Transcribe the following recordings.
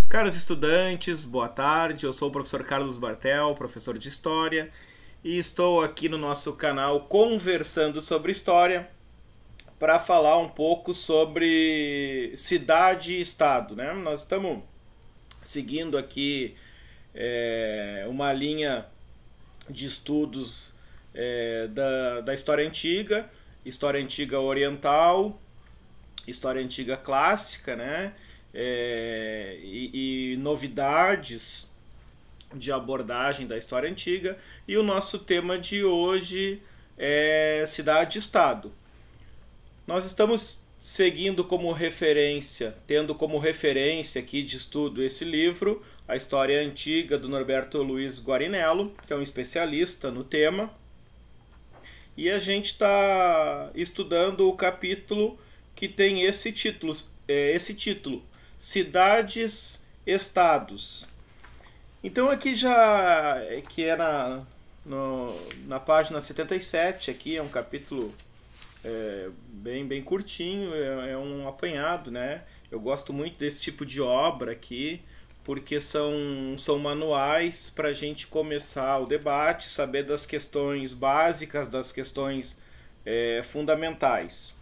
Caros estudantes, boa tarde. Eu sou o professor Carlos Bartel, professor de História, e estou aqui no nosso canal conversando sobre História para falar um pouco sobre cidade e estado, né? Nós estamos seguindo aqui uma linha de estudos da história antiga oriental, história antiga clássica, né? E novidades de abordagem da história antiga. E o nosso tema de hoje é cidade-estado. Nós estamos seguindo como referência, tendo como referência aqui de estudo esse livro, A História Antiga, do Norberto Luiz Guarinello, que é um especialista no tema. E a gente está estudando o capítulo que tem esse título, Cidades-Estados. Então aqui já, que é na página 77, aqui é um capítulo bem curtinho, é um apanhado, né? Eu gosto muito desse tipo de obra aqui, porque são manuais para a gente começar o debate, saber das questões básicas, das questões fundamentais.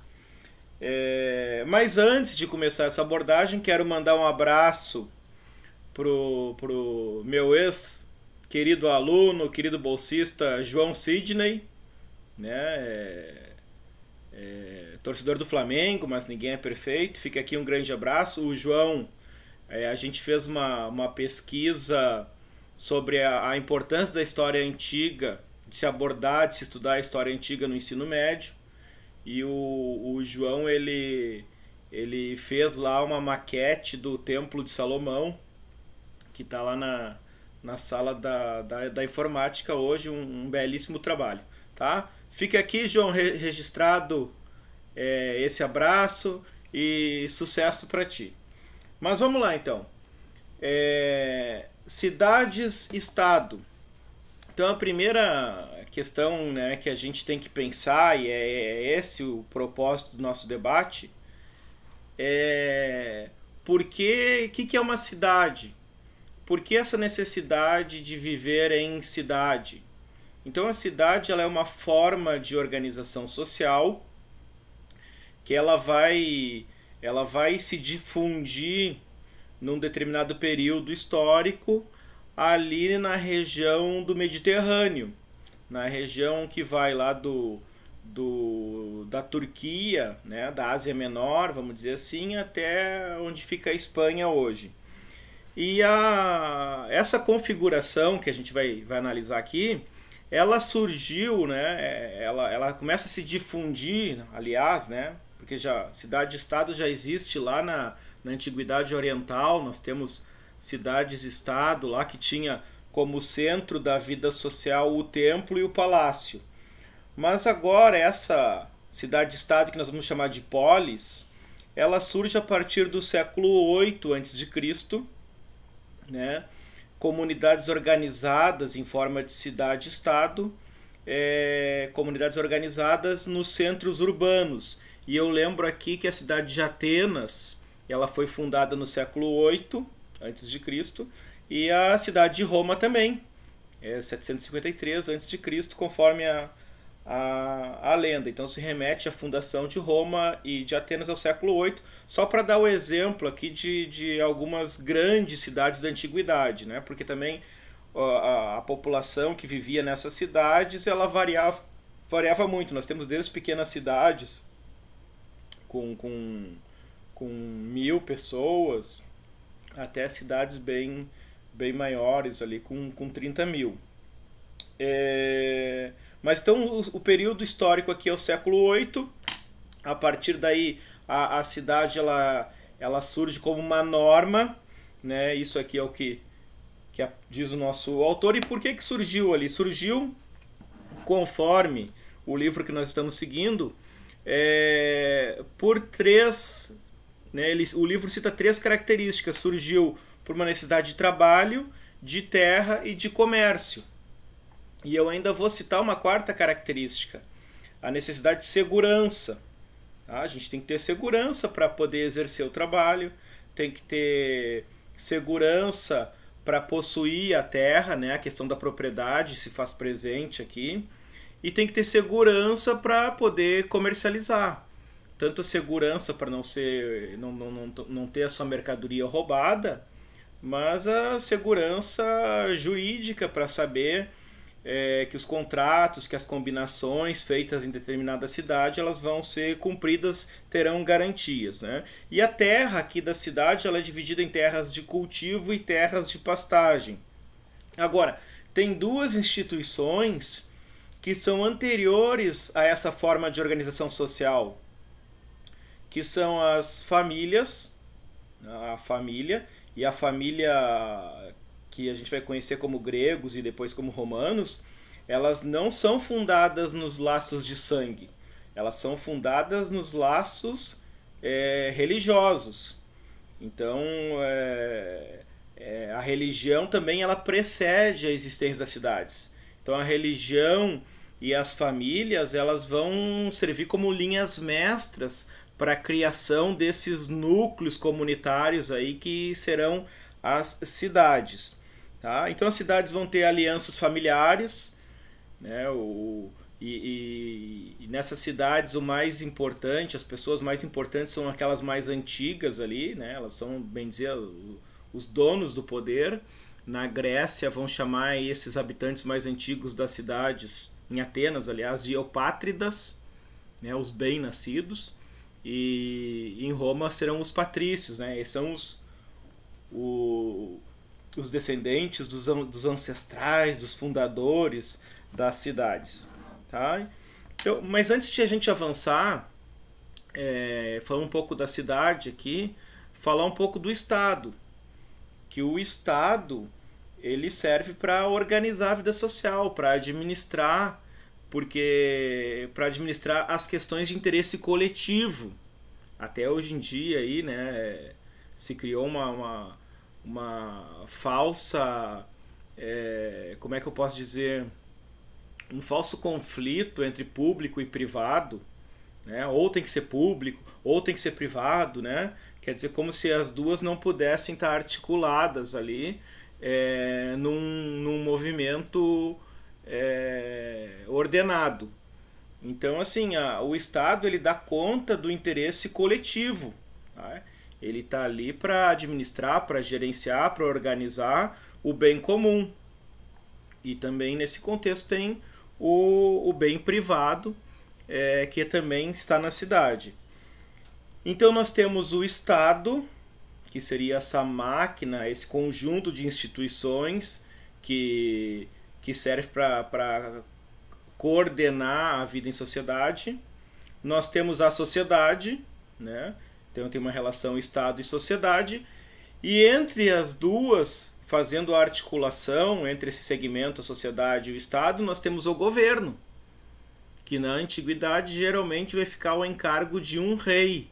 Mas antes de começar essa abordagem, quero mandar um abraço pro meu ex-querido aluno, querido bolsista João Sidney, né? Torcedor do Flamengo, mas ninguém é perfeito. Fica aqui um grande abraço. O João, a gente fez uma pesquisa sobre a importância da história antiga, de se abordar, de se estudar a história antiga no ensino médio. E o João ele fez lá uma maquete do Templo de Salomão, que está lá na sala da informática hoje, um belíssimo trabalho. Tá? Fica aqui, João, registrado esse abraço e sucesso para ti. Mas vamos lá então. Cidades-estado. Então a primeira questão, né, que a gente tem que pensar, e é esse o propósito do nosso debate, o que é uma cidade? Por que essa necessidade de viver em cidade? Então a cidade ela é uma forma de organização social que ela vai se difundir num determinado período histórico ali na região do Mediterrâneo, na região que vai lá da Turquia, né, da Ásia Menor, vamos dizer assim, até onde fica a Espanha hoje. E essa configuração que a gente vai analisar aqui, ela surgiu, né, ela começa a se difundir, aliás, né, porque já cidade-estado já existe lá na Antiguidade Oriental. Nós temos cidades-estado lá que tinha como centro da vida social o templo e o palácio. Mas agora essa cidade-estado, que nós vamos chamar de polis, ela surge a partir do século 8 a.C., né? Comunidades organizadas em forma de cidade-estado, comunidades organizadas nos centros urbanos. E eu lembro aqui que a cidade de Atenas, ela foi fundada no século 8 a.C., e a cidade de Roma também, 753 a.C., conforme a lenda. Então se remete à fundação de Roma e de Atenas ao século 8, só para dar o exemplo aqui de algumas grandes cidades da antiguidade, né? Porque também a população que vivia nessas cidades ela variava muito. Nós temos desde pequenas cidades com 1.000 pessoas até cidades bem maiores ali com 30 mil. Mas então o período histórico aqui é o século 8. A partir daí a cidade ela surge como uma norma, né? Isso aqui é o que diz o nosso autor. E por que surgiu ali? Surgiu conforme o livro que nós estamos seguindo, por três, né? O livro cita três características. Surgiu por uma necessidade de trabalho, de terra e de comércio. E eu ainda vou citar uma quarta característica, a necessidade de segurança. Tá? A gente tem que ter segurança para poder exercer o trabalho, tem que ter segurança para possuir a terra, né? A questão da propriedade se faz presente aqui, e tem que ter segurança para poder comercializar. Tanto a segurança para não ter a sua mercadoria roubada, mas a segurança jurídica para saber que os contratos, que as combinações feitas em determinada cidade, elas vão ser cumpridas, terão garantias, né? E a terra aqui da cidade, ela é dividida em terras de cultivo e terras de pastagem. Agora, tem duas instituições que são anteriores a essa forma de organização social, que são as famílias, a família, e a família que a gente vai conhecer como gregos e depois como romanos, elas não são fundadas nos laços de sangue, elas são fundadas nos laços religiosos. Então, a religião também ela precede a existência das cidades. Então, a religião e as famílias elas vão servir como linhas mestras para a criação desses núcleos comunitários aí que serão as cidades. Tá? Então as cidades vão ter alianças familiares, né? E nessas cidades o mais importante, as pessoas mais importantes são aquelas mais antigas ali, né? Elas são, bem dizer, os donos do poder. Na Grécia vão chamar esses habitantes mais antigos das cidades, em Atenas aliás, de eupátridas, né? Os bem-nascidos. E em Roma serão os patrícios, né? Esses são os descendentes dos ancestrais, dos fundadores das cidades. Tá? Então, mas antes de a gente avançar, falar um pouco da cidade aqui, falar um pouco do Estado. Que o Estado ele serve para organizar a vida social, para administrar, para administrar as questões de interesse coletivo. Até hoje em dia aí, né, se criou uma falsa, como é que eu posso dizer, um falso conflito entre público e privado, né? Ou tem que ser público, ou tem que ser privado, né? Quer dizer, como se as duas não pudessem estar articuladas ali num movimento ordenado. Então, assim, o Estado ele dá conta do interesse coletivo, tá? Ele está ali para administrar, para gerenciar, para organizar o bem comum. E também nesse contexto tem o bem privado, que também está na cidade. Então nós temos o Estado, que seria essa máquina, esse conjunto de instituições que serve para coordenar a vida em sociedade. Nós temos a sociedade, né? Então tem uma relação Estado e sociedade, e entre as duas, fazendo a articulação entre esse segmento, a sociedade e o Estado, nós temos o governo, que na antiguidade geralmente vai ficar ao encargo de um rei,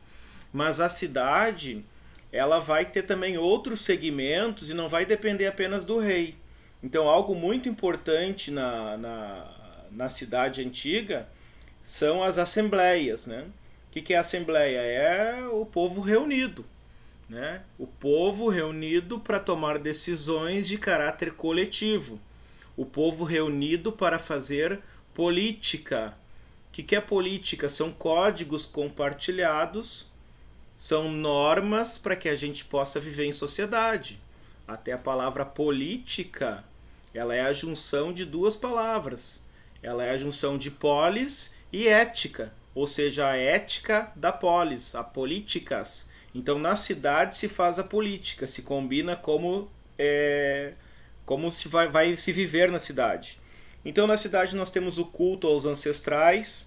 mas a cidade ela vai ter também outros segmentos e não vai depender apenas do rei. Então algo muito importante na cidade antiga são as assembleias, né? O que é a Assembleia? É o povo reunido, né? O povo reunido para tomar decisões de caráter coletivo. O povo reunido para fazer política. O que é política? São códigos compartilhados, são normas para que a gente possa viver em sociedade. Até a palavra política, ela é a junção de duas palavras. Ela é a junção de polis e ética. Ou seja, a ética da polis, a políticas. Então, na cidade se faz a política, se combina como se vai se viver na cidade. Então, na cidade nós temos o culto aos ancestrais,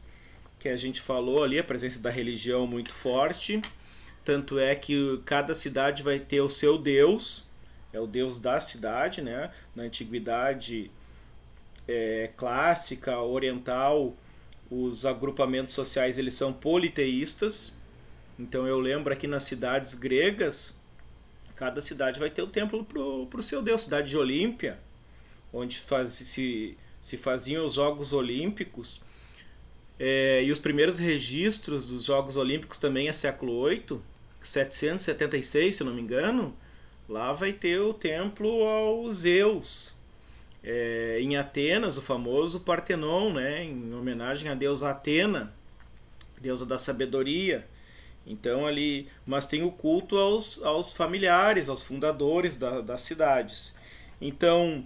que a gente falou ali, a presença da religião muito forte. Tanto é que cada cidade vai ter o seu deus, é o deus da cidade, né? Na antiguidade clássica, oriental, os agrupamentos sociais eles são politeístas. Então eu lembro aqui nas cidades gregas, cada cidade vai ter o templo para o seu deus. Cidade de Olímpia, onde se faziam os Jogos Olímpicos, e os primeiros registros dos Jogos Olímpicos também é século VIII, 776, se não me engano, lá vai ter o templo ao Zeus. Em Atenas, o famoso Partenon, né, em homenagem à deusa Atena, deusa da sabedoria. Então ali, mas tem o culto aos familiares, aos fundadores das cidades. Então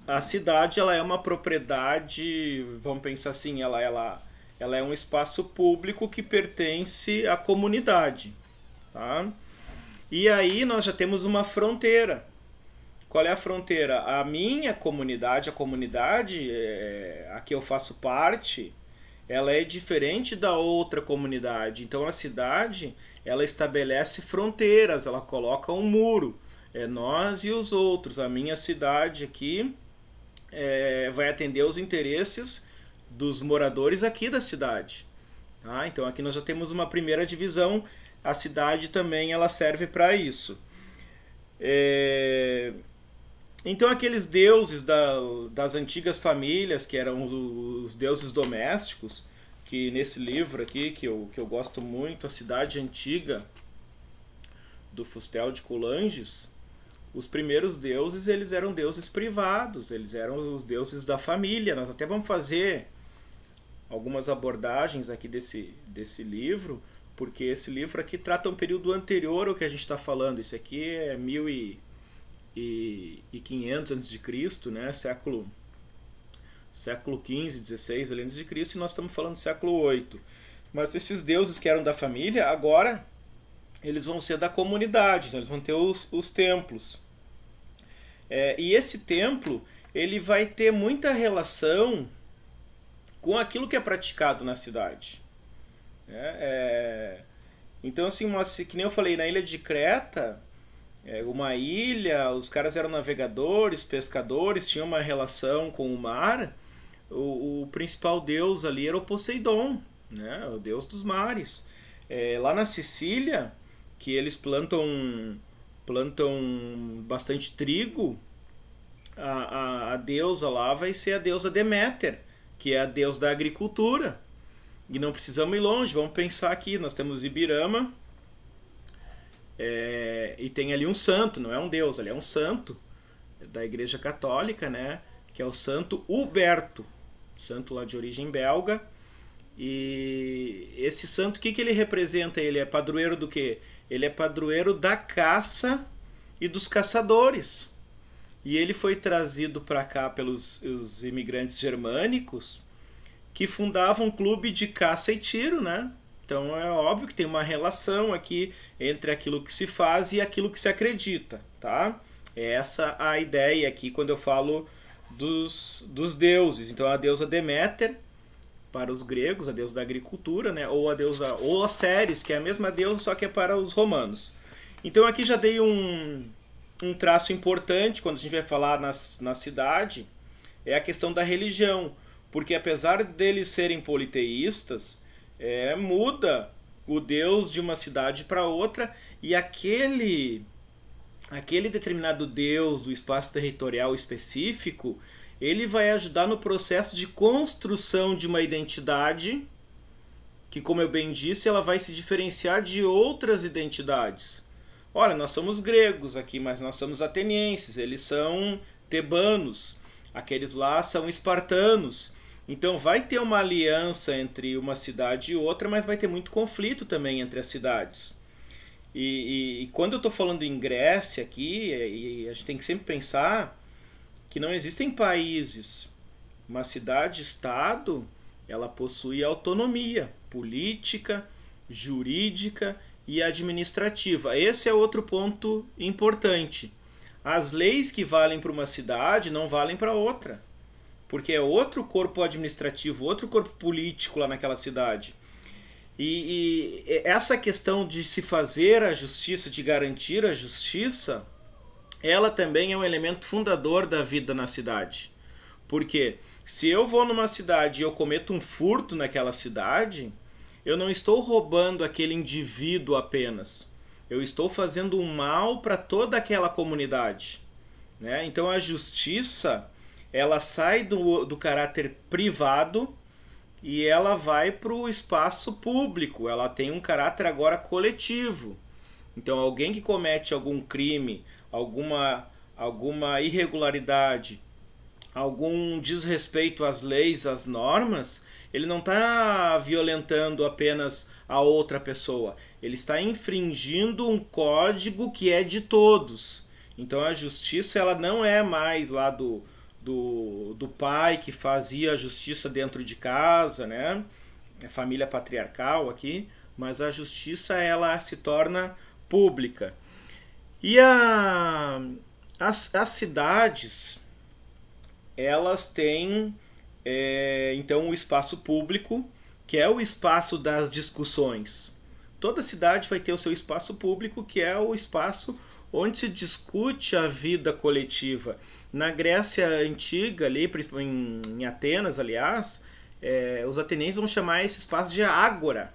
a cidade ela é uma propriedade, vamos pensar assim, ela é um espaço público que pertence à comunidade, tá? E aí nós já temos uma fronteira. Qual é a fronteira? A minha comunidade, a comunidade a que eu faço parte, ela é diferente da outra comunidade. Então a cidade, ela estabelece fronteiras, ela coloca um muro. É nós e os outros. A minha cidade aqui vai atender os interesses dos moradores aqui da cidade. Tá? Então aqui nós já temos uma primeira divisão. A cidade também ela serve para isso. Então aqueles deuses das antigas famílias, que eram os deuses domésticos, que nesse livro aqui, que eu gosto muito, A Cidade Antiga, do Fustel de Coulanges, os primeiros deuses eles eram deuses privados, eles eram os deuses da família. Nós até vamos fazer algumas abordagens aqui desse livro, porque esse livro aqui trata um período anterior ao que a gente está falando. Isso aqui é 1500 a.C., né? século XV, XVI ali antes de Cristo, e nós estamos falando do século VIII. Mas esses deuses que eram da família, agora eles vão ser da comunidade, então eles vão ter os templos. E esse templo ele vai ter muita relação com aquilo que é praticado na cidade. Então, assim, que nem eu falei, na ilha de Creta, uma ilha, os caras eram navegadores, pescadores, tinham uma relação com o mar. O principal deus ali era o Poseidon, né? O deus dos mares. Lá na Sicília, que eles plantam bastante trigo, a deusa lá vai ser a deusa Deméter, que é a deusa da agricultura. E não precisamos ir longe, vamos pensar aqui, nós temos Ibirama, e tem ali um santo, não é um deus, ali é um santo da Igreja Católica, né? Que é o Santo Huberto, santo lá de origem belga. E esse santo, o que ele representa? Ele é padroeiro do quê? Ele é padroeiro da caça e dos caçadores. E ele foi trazido para cá pelos os imigrantes germânicos que fundavam um clube de caça e tiro, né? Então é óbvio que tem uma relação aqui entre aquilo que se faz e aquilo que se acredita, tá? É essa a ideia aqui quando eu falo dos deuses. Então a deusa Deméter, para os gregos, a deusa da agricultura, né? Ou a Ceres, que é a mesma deusa, só que é para os romanos. Então aqui já dei um traço importante quando a gente vai falar na cidade, é a questão da religião. Porque apesar deles serem politeístas, muda o deus de uma cidade para outra, e aquele determinado deus do espaço territorial específico, ele vai ajudar no processo de construção de uma identidade que, como eu bem disse, ela vai se diferenciar de outras identidades. Olha, nós somos gregos aqui, mas nós somos atenienses, eles são tebanos, aqueles lá são espartanos. Então vai ter uma aliança entre uma cidade e outra, mas vai ter muito conflito também entre as cidades. E quando eu estou falando em Grécia aqui, a gente tem que sempre pensar que não existem países. Uma cidade-estado, ela possui autonomia política, jurídica e administrativa. Esse é outro ponto importante. As leis que valem para uma cidade não valem para outra, porque é outro corpo administrativo, outro corpo político lá naquela cidade. E essa questão de se fazer a justiça, de garantir a justiça, ela também é um elemento fundador da vida na cidade. Porque se eu vou numa cidade e eu cometo um furto naquela cidade, eu não estou roubando aquele indivíduo apenas. Eu estou fazendo um mal para toda aquela comunidade, né? Então a justiça, ela sai do caráter privado e ela vai para o espaço público. Ela tem um caráter agora coletivo. Então, alguém que comete algum crime, alguma irregularidade, algum desrespeito às leis, às normas, ele não está violentando apenas a outra pessoa, ele está infringindo um código que é de todos. Então a justiça ela não é mais lá do pai que fazia a justiça dentro de casa, né? É família patriarcal aqui, mas a justiça ela se torna pública. E as cidades, elas têm então o espaço público, que é o espaço das discussões. Toda cidade vai ter o seu espaço público, que é o espaço onde se discute a vida coletiva. Na Grécia Antiga, ali, em Atenas, aliás, os atenienses vão chamar esse espaço de ágora.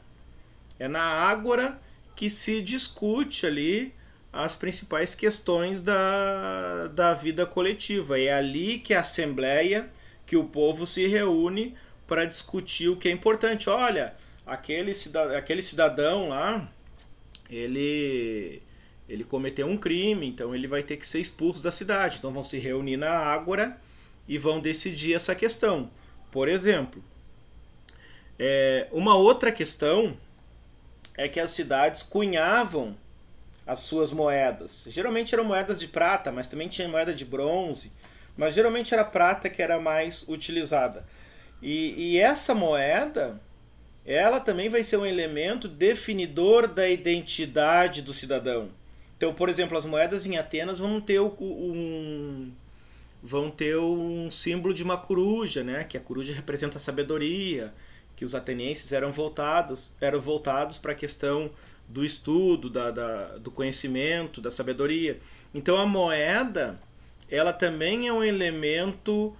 É na ágora que se discute ali as principais questões da vida coletiva. É ali que a assembleia, que o povo se reúne para discutir o que é importante. Olha, aquele cidadão lá, ele cometeu um crime, então ele vai ter que ser expulso da cidade. Então vão se reunir na ágora e vão decidir essa questão. Por exemplo, uma outra questão é que as cidades cunhavam as suas moedas. Geralmente eram moedas de prata, mas também tinha moeda de bronze. Mas geralmente era prata que era mais utilizada. E essa moeda, ela também vai ser um elemento definidor da identidade do cidadão. Então, por exemplo, as moedas em Atenas vão ter um símbolo de uma coruja, né? Que a coruja representa a sabedoria, que os atenienses eram voltados para a questão do estudo, do conhecimento, da sabedoria. Então a moeda, ela também é um elemento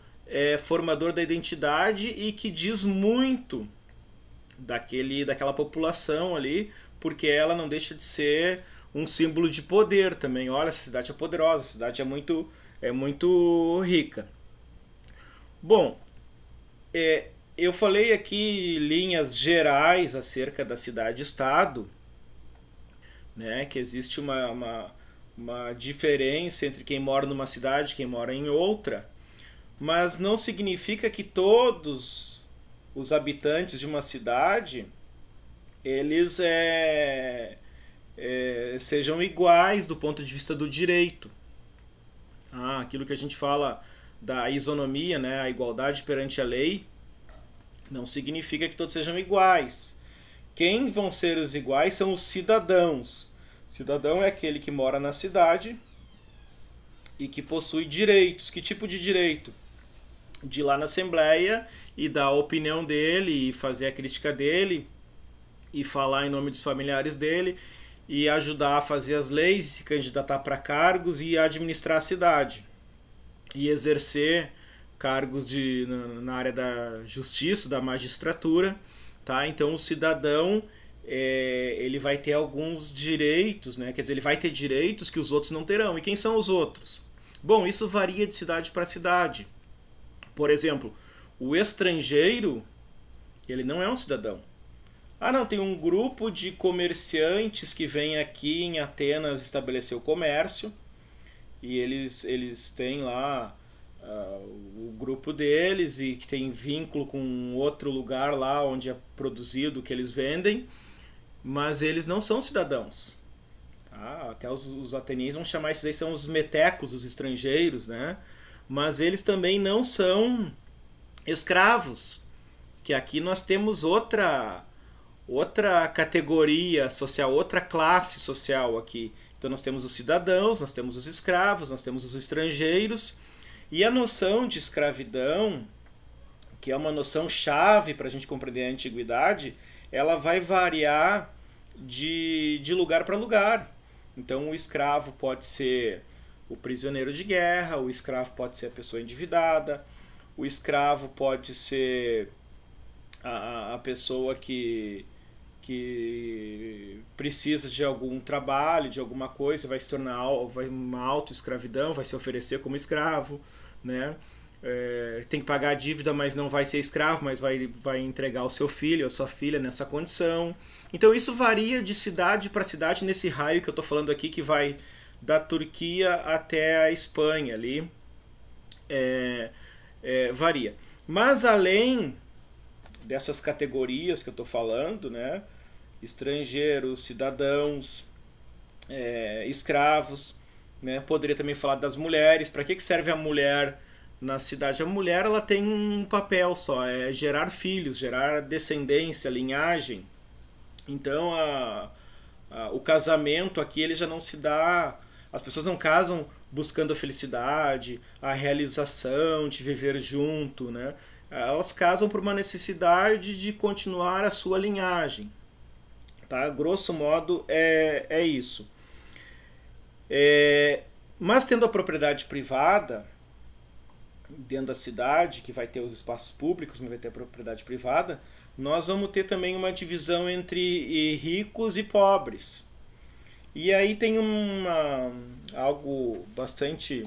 formador da identidade e que diz muito daquela população ali, porque ela não deixa de ser um símbolo de poder também. Olha, essa cidade é poderosa, essa cidade é muito rica. Bom, eu falei aqui linhas gerais acerca da cidade-estado, né, que existe uma diferença entre quem mora numa cidade e quem mora em outra, mas não significa que todos os habitantes de uma cidade eles sejam iguais do ponto de vista do direito. Aquilo que a gente fala da isonomia, né, a igualdade perante a lei, não significa que todos sejam iguais. Quem vão ser os iguais são os cidadãos. Cidadão é aquele que mora na cidade e que possui direitos. Que tipo de direito? De ir lá na Assembleia e dar a opinião dele, e fazer a crítica dele, e falar em nome dos familiares dele, e ajudar a fazer as leis, se candidatar para cargos e administrar a cidade. E exercer cargos na área da justiça, da magistratura. Tá? Então o cidadão ele vai ter alguns direitos, né? Quer dizer, ele vai ter direitos que os outros não terão. E quem são os outros? Bom, isso varia de cidade para cidade. Por exemplo, o estrangeiro, ele não é um cidadão. Não, tem um grupo de comerciantes que vem aqui em Atenas estabelecer o comércio, e eles têm lá o grupo deles e que tem vínculo com outro lugar lá onde é produzido o que eles vendem, mas eles não são cidadãos. Até os atenienses vão chamar esses aí, são os metecos, os estrangeiros, né? Mas eles também não são escravos, que aqui nós temos outra categoria social, outra classe social aqui. Então nós temos os cidadãos, nós temos os escravos, nós temos os estrangeiros. E a noção de escravidão, que é uma noção chave para a gente compreender a antiguidade, ela vai variar de lugar para lugar. Então o escravo pode ser o prisioneiro de guerra, o escravo pode ser a pessoa endividada, o escravo pode ser a pessoa que precisa de algum trabalho, de alguma coisa, vai se tornar uma autoescravidão, vai se oferecer como escravo, né? tem que pagar a dívida, mas não vai ser escravo, mas vai entregar o seu filho ou a sua filha nessa condição. Então isso varia de cidade para cidade nesse raio que eu estou falando aqui, que vai da Turquia até a Espanha ali. Varia. Mas além dessas categorias que eu estou falando, né, estrangeiros, cidadãos, escravos, né, poderia também falar das mulheres. Para que serve a mulher na cidade? A mulher, ela tem um papel só, é gerar filhos, gerar descendência, linhagem. Então o casamento aqui ele já não se dá, as pessoas não casam buscando a felicidade, a realização de viver junto, né? Elas casam por uma necessidade de continuar a sua linhagem, tá? Grosso modo é isso. Mas tendo a propriedade privada dentro da cidade, que vai ter os espaços públicos, mas vai ter a propriedade privada, nós vamos ter também uma divisão entre ricos e pobres. E aí tem algo bastante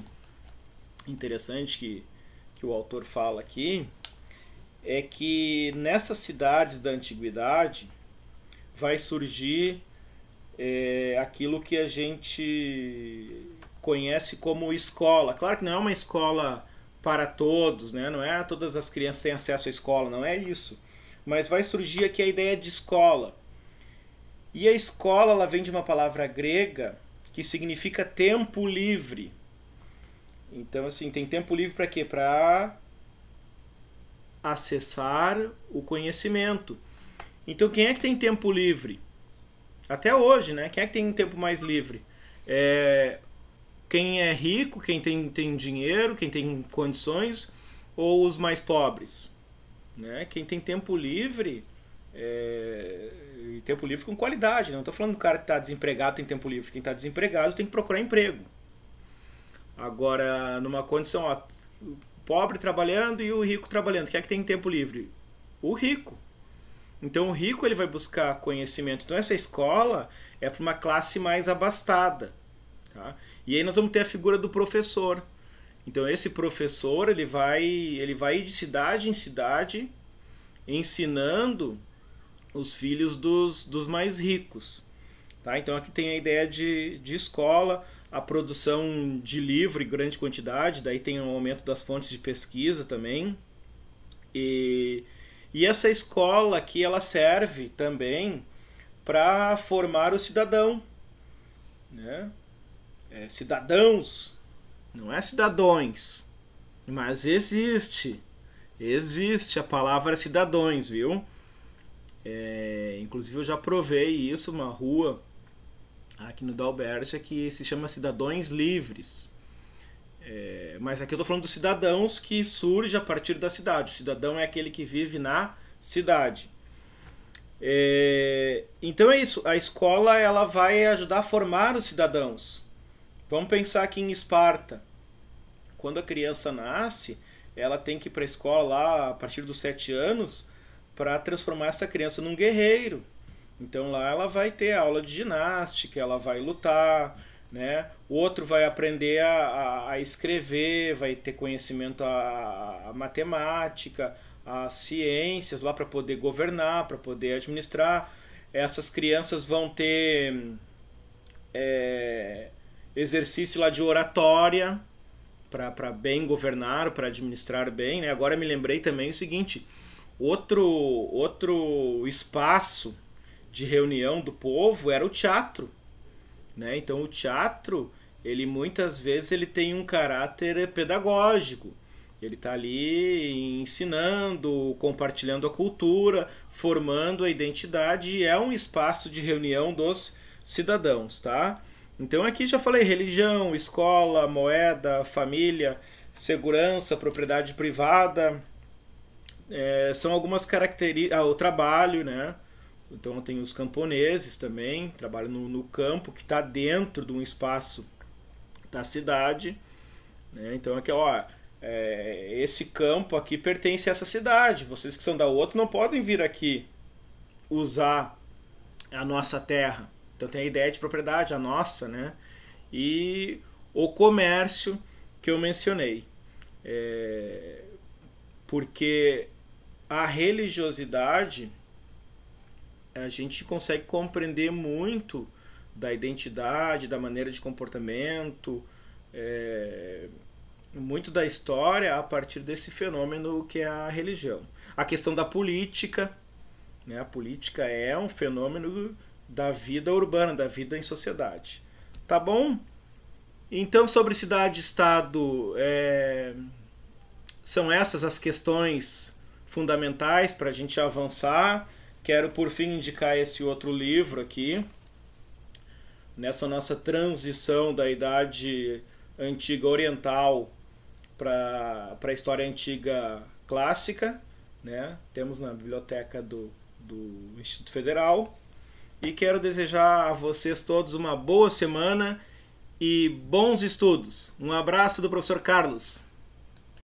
interessante que o autor fala aqui, é que nessas cidades da antiguidade vai surgir aquilo que a gente conhece como escola. Claro que não é uma escola para todos, né? Não é todas as crianças têm acesso à escola, não é isso. Mas vai surgir aqui a ideia de escola. E a escola, ela vem de uma palavra grega que significa tempo livre. Então, assim, tem tempo livre para quê? Para acessar o conhecimento. Então, quem é que tem tempo livre? Até hoje, né? Quem é que tem um tempo mais livre? Quem é rico, quem tem dinheiro, quem tem condições, ou os mais pobres? Né? Quem tem tempo livre, tempo livre com qualidade. Não estou falando do cara que está desempregado tem tempo livre. Quem está desempregado tem que procurar emprego. Agora, numa condição, o pobre trabalhando e o rico trabalhando, quem é que tem tempo livre? O rico. Então o rico ele vai buscar conhecimento. Então essa escola é para uma classe mais abastada. Tá? E aí nós vamos ter a figura do professor. Então esse professor ele vai ir de cidade em cidade ensinando os filhos dos mais ricos. Tá? Então aqui tem a ideia de escola, a produção de livro em grande quantidade, daí tem um aumento das fontes de pesquisa também. E essa escola aqui ela serve também para formar o cidadão. Né? Cidadãos, não é cidadões, mas existe a palavra cidadãos, viu? Inclusive eu já provei isso, uma rua aqui no Dalbergia que se chama Cidadãos Livres. Mas aqui eu estou falando dos cidadãos que surge a partir da cidade. O cidadão é aquele que vive na cidade. Então é isso, a escola ela vai ajudar a formar os cidadãos. Vamos pensar aqui em Esparta. Quando a criança nasce, ela tem que ir para a escola lá a partir dos 7 anos para transformar essa criança num guerreiro. Então lá ela vai ter aula de ginástica, ela vai lutar, né? O outro vai aprender a escrever, vai ter conhecimento a matemática, as ciências lá para poder governar, para poder administrar. Essas crianças vão ter exercício lá de oratória para bem governar, para administrar bem, né? Agora me lembrei também o seguinte, outro espaço de reunião do povo era o teatro, né? Então o teatro, ele muitas vezes ele tem um caráter pedagógico. Ele está ali ensinando, compartilhando a cultura, formando a identidade e é um espaço de reunião dos cidadãos, tá? Então aqui já falei religião, escola, moeda, família, segurança, propriedade privada, são algumas características, o trabalho, né? Então tem os camponeses também, trabalham no campo que está dentro de um espaço da cidade, né? Então aqui, ó, esse campo aqui pertence a essa cidade, vocês que são da outra não podem vir aqui usar a nossa terra. Então tem a ideia de propriedade, a nossa, né? E o comércio que eu mencionei. Porque a religiosidade, a gente consegue compreender muito da identidade, da maneira de comportamento, muito da história a partir desse fenômeno que é a religião. A questão da política, né? A política é um fenômeno da vida urbana, da vida em sociedade. Tá bom? Então, sobre cidade-estado, são essas as questões fundamentais para a gente avançar. Quero, por fim, indicar esse outro livro aqui, nessa nossa transição da Idade Antiga Oriental para a História Antiga Clássica, né? Temos na biblioteca do Instituto Federal. E quero desejar a vocês todos uma boa semana e bons estudos. Um abraço do professor Carlos.